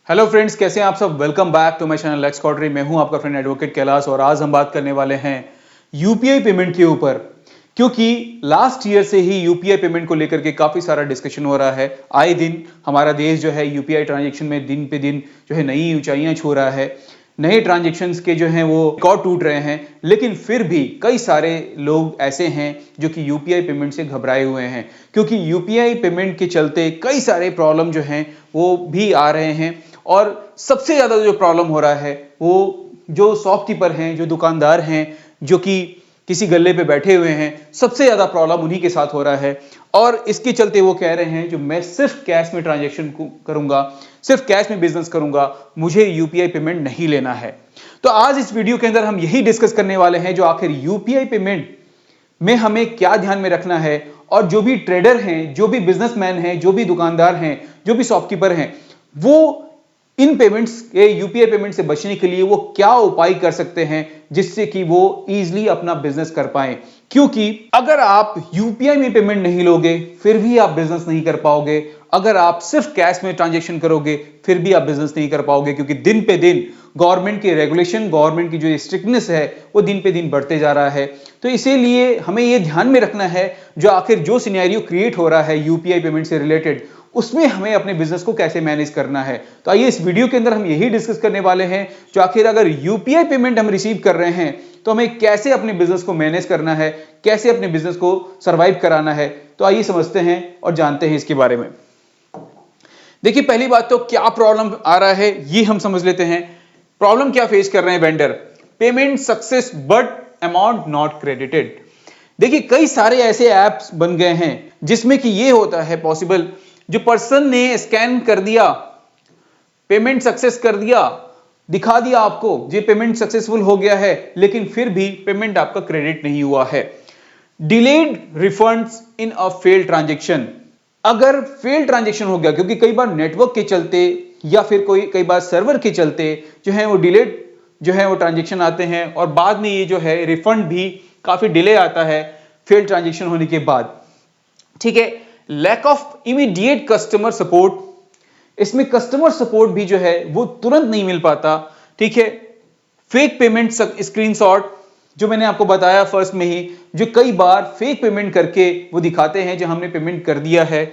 Hello friends, कैसे हैं आप सब। Welcome back to my channel let's Quadri. मैं हूं आपका फ्रेंड एडवोकेट कैलाश और आज हम बात करने वाले हैं यूपीआई पेमेंट के ऊपर, क्योंकि लास्ट ईयर से ही यूपीआई पेमेंट को लेकर के काफी सारा डिस्कशन हो रहा है। आए दिन हमारा देश जो है यूपीआई ट्रांजैक्शन में दिन पे दिन जो है नई ऊंचाइयां छू रहा है। नए ट्रांजैक्शंस के जो हैं वो रिकॉर्ड टूट रहे हैं, लेकिन फिर भी कई सारे लोग ऐसे हैं जो कि यूपीआई पेमेंट से घबराए हुए हैं, क्योंकि यूपीआई पेमेंट के चलते कई सारे प्रॉब्लम जो हैं वो भी आ रहे हैं। और सबसे ज्यादा जो प्रॉब्लम हो रहा है वो जो शॉपकीपर हैं, जो दुकानदार हैं, जो कि किसी गल्ले पे बैठे हुए हैं, सबसे ज्यादा प्रॉब्लम उन्हीं के साथ हो रहा है। और इसके चलते वो कह रहे हैं जो मैं सिर्फ कैश में ट्रांजैक्शन करूंगा, सिर्फ कैश में बिजनेस करूंगा, मुझे यूपीआई पेमेंट नहीं लेना है। तो आज इस वीडियो के अंदर हम यही डिस्कस करने वाले हैं जो आखिर यूपीआई पेमेंट में हमें क्या ध्यान में रखना है, और जो भी ट्रेडर हैं, जो भी बिजनेसमैन हैं, जो भी दुकानदार हैं, जो भी शॉपकीपर हैं, वो इन पेमेंट्स के यूपीआई पेमेंट से बचने के लिए वो क्या उपाय कर सकते हैं जिससे कि वो इजीली अपना बिजनेस कर पाए। क्योंकि अगर आप यूपीआई में पेमेंट नहीं लोगे फिर भी आप बिजनेस नहीं कर पाओगे। अगर आप सिर्फ कैश में ट्रांजैक्शन करोगे फिर भी आप बिजनेस नहीं कर पाओगे, क्योंकि दिन पे दिन गवर्नमेंट की रेगुलेशन, गवर्नमेंट की जो स्ट्रिक्टनेस है वो दिन पे दिन बढ़ते जा रहा है। तो इसीलिए हमें ये ध्यान में रखना है जो आखिर जो सिनेरियो क्रिएट हो रहा है यूपीआई पेमेंट से रिलेटेड, उसमें हमें अपने बिजनेस को कैसे मैनेज करना है। तो आइए इस वीडियो के अंदर हम यही डिस्कस करने वाले हैं जो आखिर अगर यूपीआई पेमेंट हम रिसीव कर रहे हैं तो हमें कैसे अपने बिजनेस को मैनेज करना है, कैसे अपने बिजनेस को सरवाइव कराना है। तो आइए समझते हैं और जानते हैं इसके बारे में। देखिए, पहली बात तो क्या प्रॉब्लम आ रहा है ये हम समझ लेते हैं। प्रॉब्लम क्या फेस कर रहे हैं vendor. Payment success but amount not credited. देखिए, कई सारे ऐसे ऐप्स बन गए हैं जिसमें कि ये होता है पॉसिबल, जो पर्सन ने स्कैन कर दिया, पेमेंट सक्सेस कर दिया, दिखा दिया आपको ये पेमेंट सक्सेसफुल हो गया है, लेकिन फिर भी पेमेंट आपका क्रेडिट नहीं हुआ है। Delayed refunds in a failed transaction. अगर फेल्ड ट्रांजैक्शन हो गया, क्योंकि कई बार नेटवर्क के चलते या फिर कई बार सर्वर के चलते जो है वो डिलेड जो है वो ट्रांजैक्शन आते हैं, और बाद में ये जो है रिफंड भी काफी डिले आता है फेल्ड ट्रांजैक्शन होने के बाद। ठीक है। Lack of immediate customer support, इसमें कस्टमर सपोर्ट भी जो है वो तुरंत नहीं मिल पाता। ठीक है। फेक पेमेंट स्क्रीनशॉट, जो मैंने आपको बताया फर्स्ट में ही, जो कई बार फेक पेमेंट करके वो दिखाते हैं जो हमने पेमेंट कर दिया है,